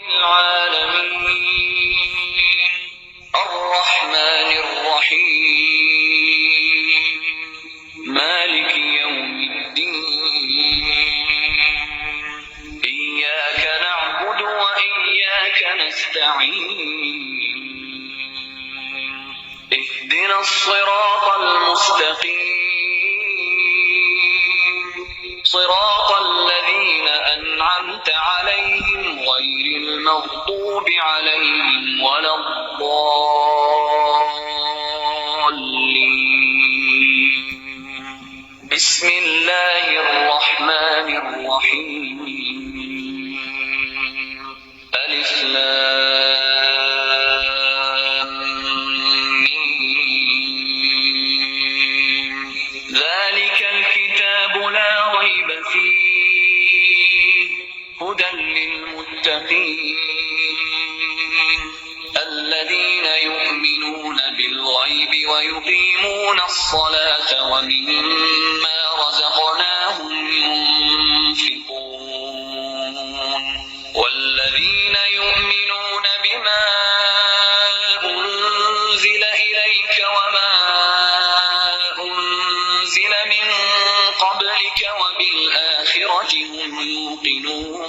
العالمين الرحمن الرحيم مالك يوم الدين إياك نعبد وإياك نستعين اهدنا الصراط المستقيم صراط الذين أنعمت عليهم غير المغضوب عليهم ولا الضالين بسم الله الرحمن الرحيم ألف لام ميم ذلك الكتاب لا ريب فيه هدى للمتقين الذين يؤمنون بالغيب ويقيمون الصلاة ومما رزقناهم ينفقون والذين يؤمنون بما أنزل إليك وما أنزل من قبلك وبالآخرة هم يوقنون